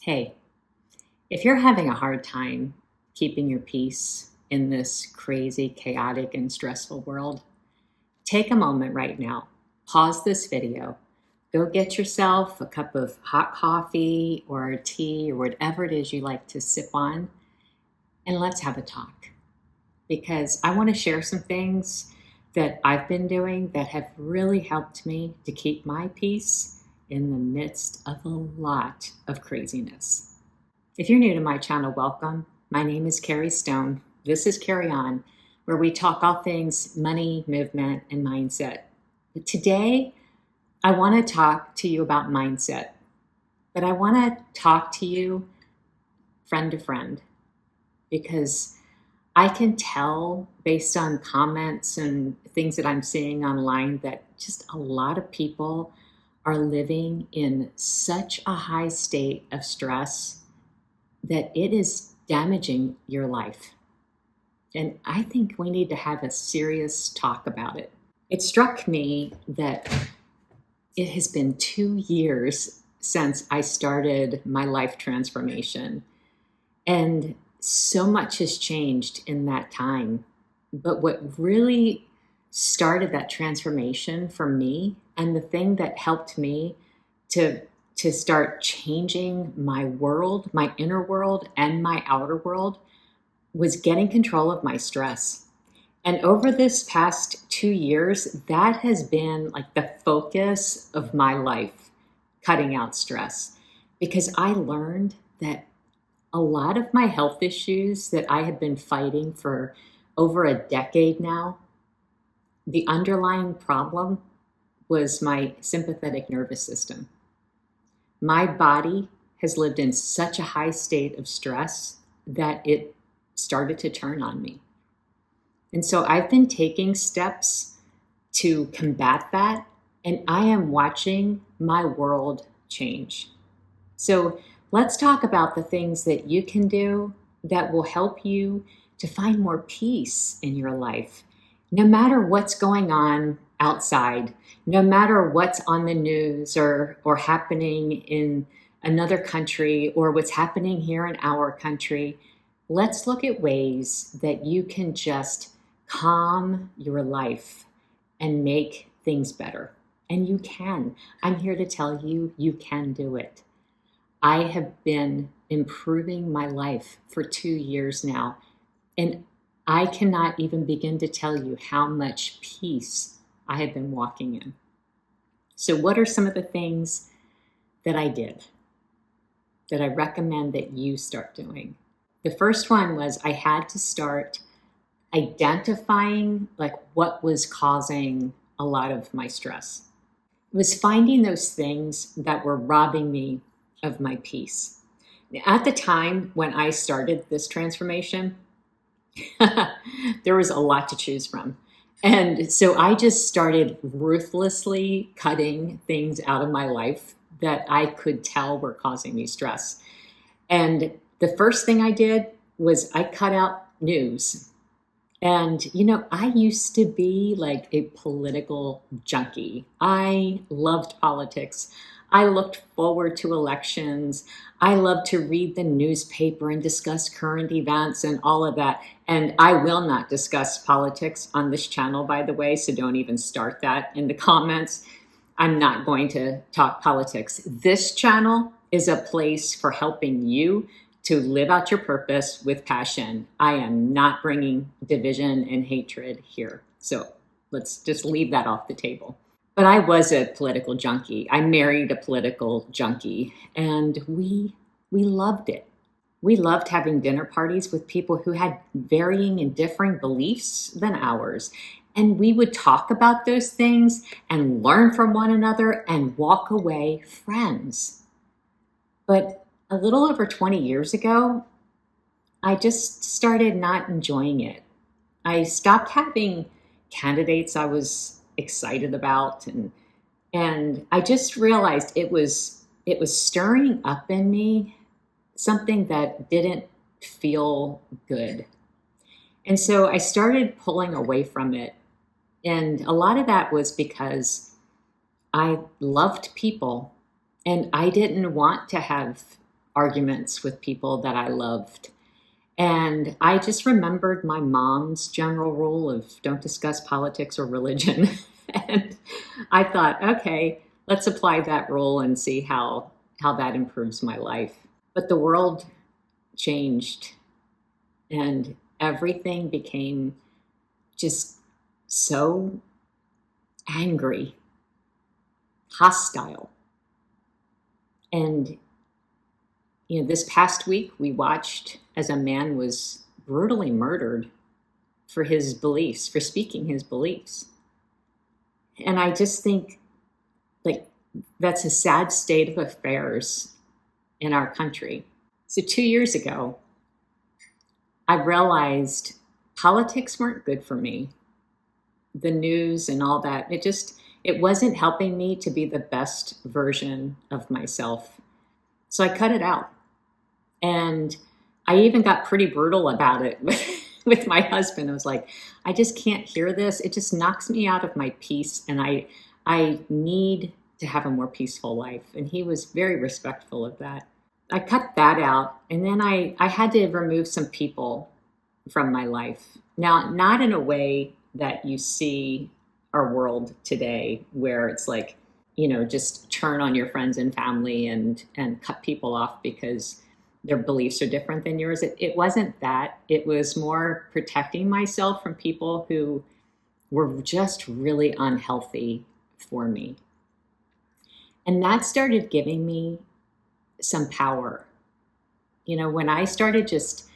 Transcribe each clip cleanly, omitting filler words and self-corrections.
Hey, if you're having a hard time keeping your peace in this crazy, chaotic, and stressful world, take a moment right now. Pause this video. Go get yourself a cup of hot coffee or tea or whatever it is you like to sip on, and let's have a talk. Because I want to share some things that I've been doing that have really helped me to keep my peace in the midst of a lot of craziness. If you're new to my channel, welcome. My name is Carrie Stone. This is Carry On, where we talk all things money, movement, and mindset. But today, I want to talk to you about mindset, but I want to talk to you friend to friend, because I can tell based on comments and things that I'm seeing online that just a lot of people are living in such a high state of stress that it is damaging your life. And I think we need to have a serious talk about it. It struck me that it has been 2 years since I started my life transformation. And so much has changed in that time. But what really started that transformation for me, and the thing that helped me to start changing my world, my inner world and my outer world, was getting control of my stress. And over this past 2 years, that has been like the focus of my life, cutting out stress, because I learned that a lot of my health issues that I have been fighting for over a decade now, the underlying problem was my sympathetic nervous system. My body has lived in such a high state of stress that it started to turn on me. And so I've been taking steps to combat that, and I am watching my world change. So let's talk about the things that you can do that will help you to find more peace in your life, no matter what's going on outside, no matter what's on the news or happening in another country or what's happening here in our country. Let's look at ways that you can just calm your life and make things better. And you can. I'm here to tell you, you can do it. I have been improving my life for 2 years now, and I cannot even begin to tell you how much peace I have been walking in. So what are some of the things that I did that I recommend that you start doing? The first one was I had to start identifying like what was causing a lot of my stress. It was finding those things that were robbing me of my peace. At the time when I started this transformation, there was a lot to choose from. And so I just started ruthlessly cutting things out of my life that I could tell were causing me stress. And the first thing I did was I cut out news. And, I used to be like a political junkie. I loved politics. I looked forward to elections. I loved to read the newspaper and discuss current events and all of that. And I will not discuss politics on this channel, by the way, so don't even start that in the comments. I'm not going to talk politics. This channel is a place for helping you to live out your purpose with passion. I am not bringing division and hatred here. So let's just leave that off the table. But I was a political junkie. I married a political junkie, and we loved it. We loved having dinner parties with people who had varying and differing beliefs than ours. And we would talk about those things and learn from one another and walk away friends. But a little over 20 years ago, I just started not enjoying it. I stopped having candidates I was excited about, and I just realized it was stirring up in me something that didn't feel good. And so I started pulling away from it. And a lot of that was because I loved people, and I didn't want to have arguments with people that I loved. And I just remembered my mom's general rule of don't discuss politics or religion. And I thought, okay, let's apply that rule and see how that improves my life. But the world changed and everything became just so angry, hostile. And this past week, we watched as a man was brutally murdered for his beliefs, for speaking his beliefs. And I just think, like, that's a sad state of affairs in our country. So 2 years ago, I realized politics weren't good for me. The news and all that, it wasn't helping me to be the best version of myself. So I cut it out. And I even got pretty brutal about it with my husband. I was like, I just can't hear this. It just knocks me out of my peace. And I need to have a more peaceful life. And he was very respectful of that. I cut that out. And then I had to remove some people from my life. Now, not in a way that you see our world today, where it's like, just turn on your friends and family and cut people off because their beliefs are different than yours. It wasn't that. It was more protecting myself from people who were just really unhealthy for me. And that started giving me some power. When I started just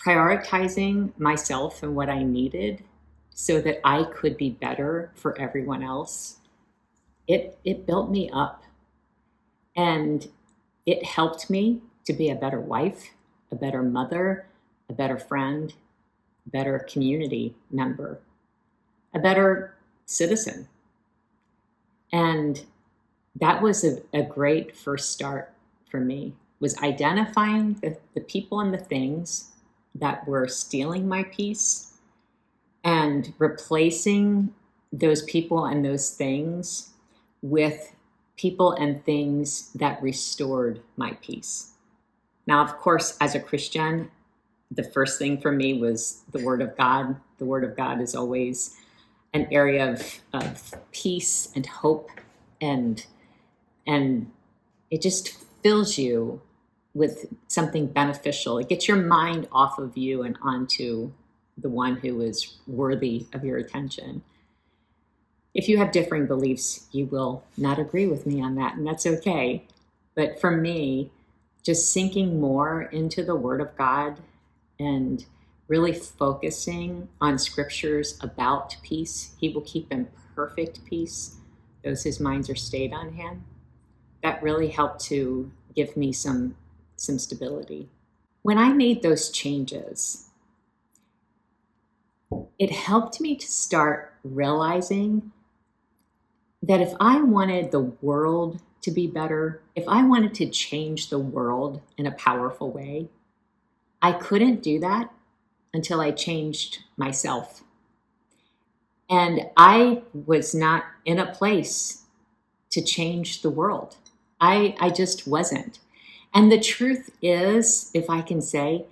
prioritizing myself and what I needed so that I could be better for everyone else, it built me up. And it helped me to be a better wife, a better mother, a better friend, a better community member, a better citizen. And that was a great first start for me, was identifying the people and the things that were stealing my peace and replacing those people and those things with people and things that restored my peace. Now, of course, as a Christian, the first thing for me was the Word of God. The Word of God is always an area of peace and hope, and it just fills you with something beneficial. It gets your mind off of you and onto the one who is worthy of your attention. If you have differing beliefs, you will not agree with me on that, and that's okay. But for me, just sinking more into the Word of God and really focusing on scriptures about peace, He will keep in perfect peace those whose minds are stayed on Him. That really helped to give me some stability. When I made those changes, it helped me to start realizing that if I wanted the world to be better, if I wanted to change the world in a powerful way, I couldn't do that until I changed myself. And I was not in a place to change the world. I just wasn't. And the truth is, if I can say,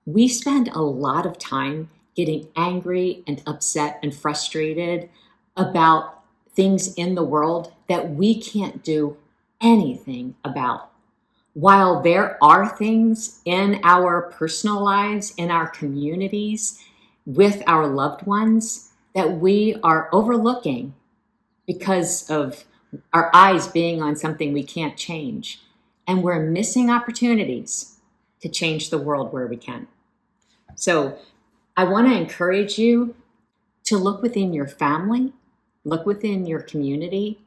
we spend a lot of time getting angry and upset and frustrated about things in the world that we can't do anything about. While there are things in our personal lives, in our communities, with our loved ones that we are overlooking because of our eyes being on something we can't change. And we're missing opportunities to change the world where we can. So I want to encourage you to look within your family, look within your community,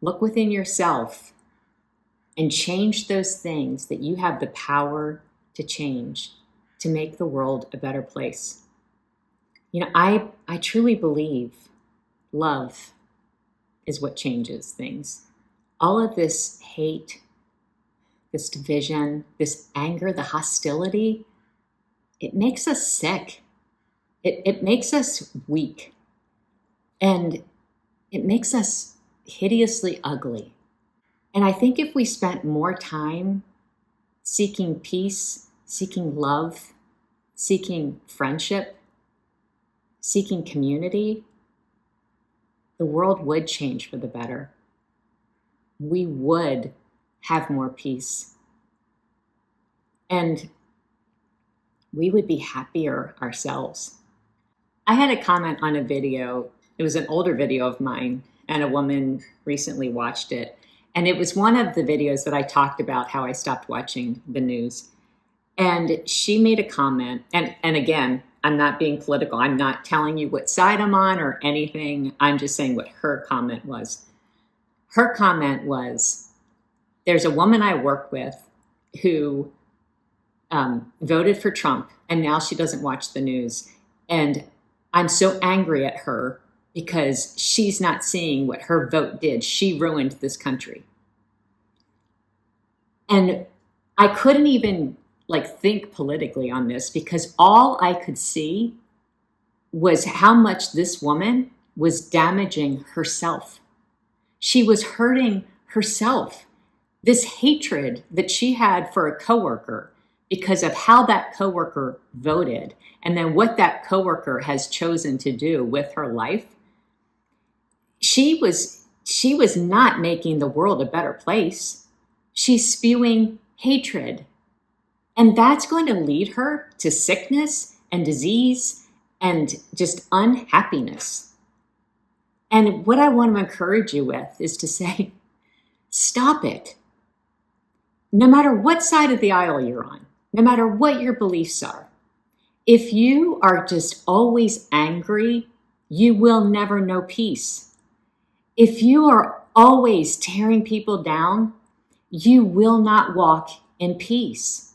look within yourself, and change those things that you have the power to change to make the world a better place. I truly believe love is what changes things. All of this hate, this division, this anger, the hostility, it makes us sick. It makes us weak. And it makes us hideously ugly. And I think if we spent more time seeking peace, seeking love, seeking friendship, seeking community, the world would change for the better. We would have more peace. And we would be happier ourselves. I had a comment on a video. It was an older video of mine, and a woman recently watched it. And it was one of the videos that I talked about how I stopped watching the news. And she made a comment, and again, I'm not being political. I'm not telling you what side I'm on or anything. I'm just saying what her comment was. Her comment was, there's a woman I work with who voted for Trump, and now she doesn't watch the news. And I'm so angry at her because she's not seeing what her vote did. She ruined this country. And I couldn't even think politically on this, because all I could see was how much this woman was damaging herself. She was hurting herself. This hatred that she had for a coworker because of how that coworker voted, and then what that coworker has chosen to do with her life, she was not making the world a better place. She's spewing hatred. And that's going to lead her to sickness and disease and just unhappiness. And what I want to encourage you with is to say, stop it. No matter what side of the aisle you're on, no matter what your beliefs are, if you are just always angry, you will never know peace. If you are always tearing people down, you will not walk in peace.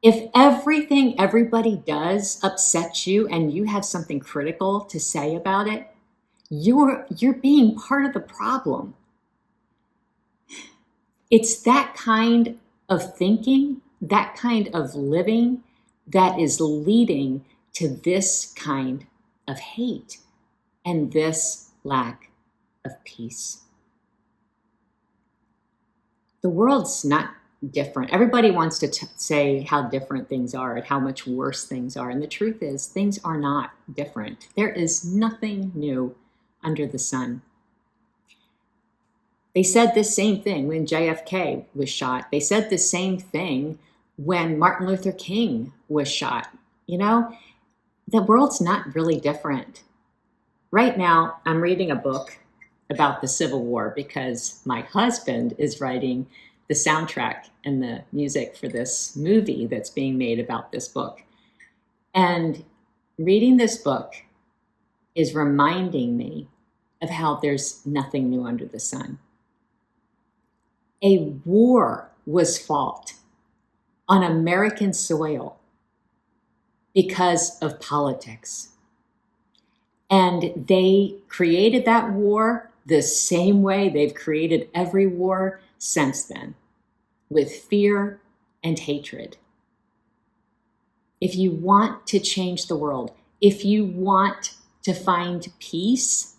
If everything everybody does upsets you and you have something critical to say about it, you're being part of the problem. It's that kind of thinking, that kind of living, that is leading to this kind of hate and this lack of peace. The world's not different. Everybody wants to say how different things are and how much worse things are. And the truth is, things are not different. There is nothing new under the sun. They said the same thing when JFK was shot. They said the same thing when Martin Luther King was shot. You know, the world's not really different. Right now, I'm reading a book about the Civil War because my husband is writing the soundtrack and the music for this movie that's being made about this book. And reading this book is reminding me of how there's nothing new under the sun. A war was fought on American soil because of politics. And they created that war the same way they've created every war since then, with fear and hatred. If you want to change the world, if you want to find peace,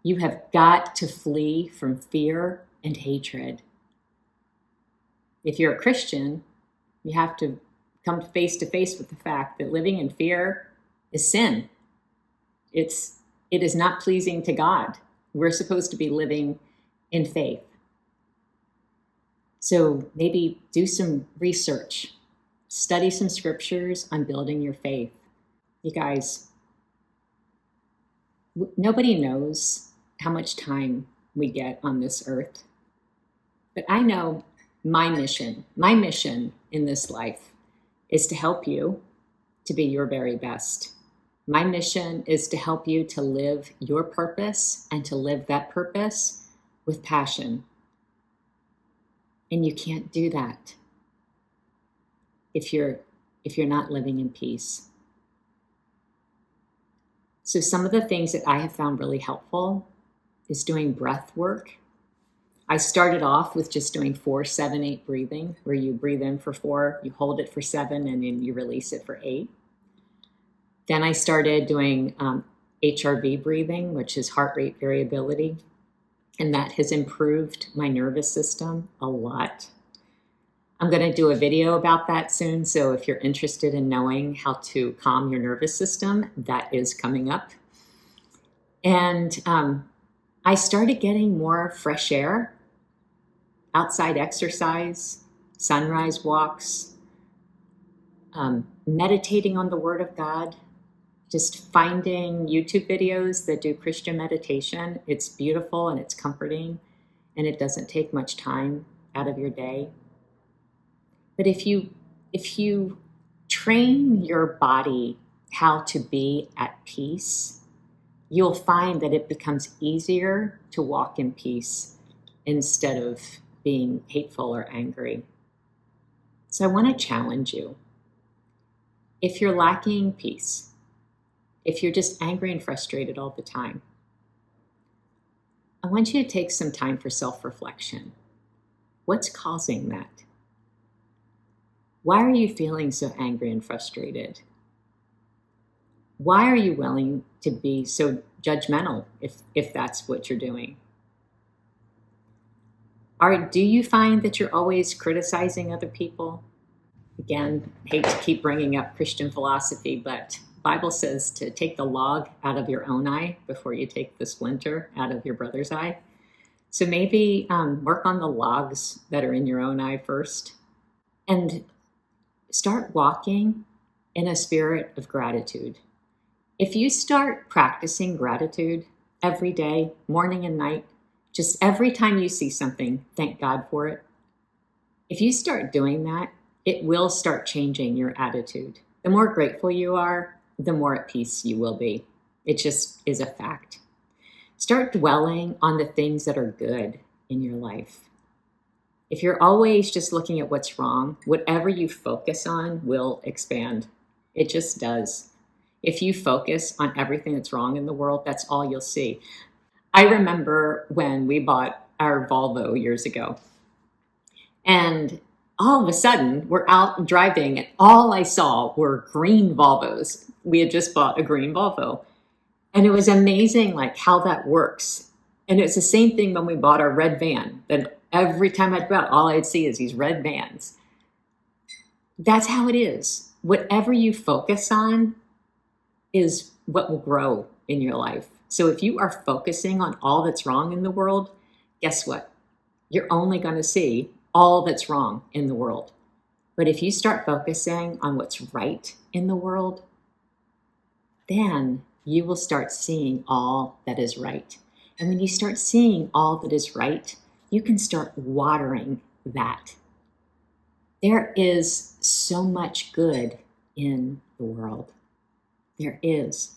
you have got to flee from fear and hatred. If you're a Christian, you have to come face to face with the fact that living in fear is sin. It is not pleasing to God. We're supposed to be living in faith. So maybe do some research, study some scriptures on building your faith. You guys, nobody knows how much time we get on this earth. But I know my mission in this life is to help you to be your very best. My mission is to help you to live your purpose and to live that purpose with passion. And you can't do that if you're not living in peace. So some of the things that I have found really helpful is doing breath work. I started off with just doing 4-7-8 breathing, where you breathe in for 4, you hold it for 7, and then you release it for 8. Then I started doing HRV breathing, which is heart rate variability, and that has improved my nervous system a lot. I'm going to do a video about that soon, so if you're interested in knowing how to calm your nervous system, that is coming up. And I started getting more fresh air, outside exercise, sunrise walks, meditating on the Word of God, just finding YouTube videos that do Christian meditation. It's beautiful and it's comforting, and it doesn't take much time out of your day. But if you train your body how to be at peace, you'll find that it becomes easier to walk in peace instead of being hateful or angry. So I want to challenge you. If you're lacking peace, if you're just angry and frustrated all the time, I want you to take some time for self-reflection. What's causing that? Why are you feeling so angry and frustrated? Why are you willing to be so judgmental if that's what you're doing? Do you find that you're always criticizing other people? Again, hate to keep bringing up Christian philosophy, but Bible says to take the log out of your own eye before you take the splinter out of your brother's eye. So maybe work on the logs that are in your own eye first, and start walking in a spirit of gratitude. If you start practicing gratitude every day, morning and night, just every time you see something, thank God for it. If you start doing that, it will start changing your attitude. The more grateful you are, the more at peace you will be. It just is a fact. Start dwelling on the things that are good in your life. If you're always just looking at what's wrong, whatever you focus on will expand. It just does. If you focus on everything that's wrong in the world, that's all you'll see. I remember when we bought our Volvo years ago, and all of a sudden we're out driving and all I saw were green Volvos. We had just bought a green Volvo, and it was amazing like how that works. And it's the same thing when we bought our red van. Then every time I'd go out, all I'd see is these red vans. That's how it is. Whatever you focus on is what will grow in your life. So if you are focusing on all that's wrong in the world, guess what? You're only going to see all that's wrong in the world. But if you start focusing on what's right in the world, then you will start seeing all that is right. And when you start seeing all that is right, you can start watering that. There is so much good in the world. There is.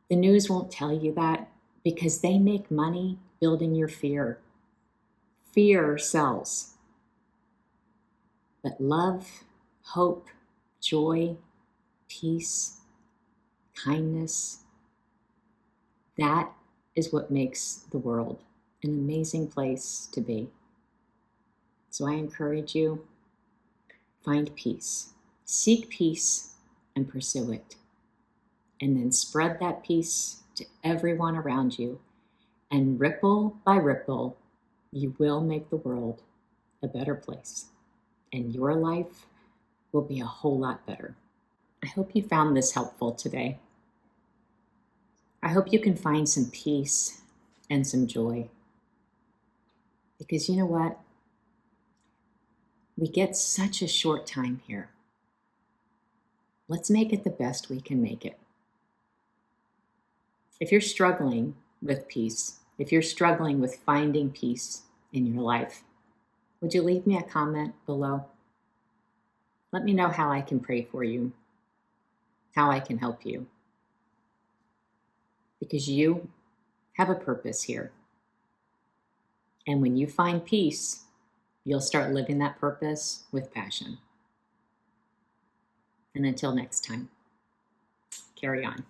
The news won't tell you that because they make money building your fear. Fear sells. But love, hope, joy, peace, kindness, that is what makes the world an amazing place to be. So I encourage you, find peace, seek peace, and pursue it. And then spread that peace to everyone around you. And ripple by ripple, you will make the world a better place. And your life will be a whole lot better. I hope you found this helpful today. I hope you can find some peace and some joy. Because you know what? We get such a short time here. Let's make it the best we can make it. If you're struggling with peace, if you're struggling with finding peace in your life, would you leave me a comment below? Let me know how I can pray for you, how I can help you. Because you have a purpose here. And when you find peace, you'll start living that purpose with passion. And until next time, carry on.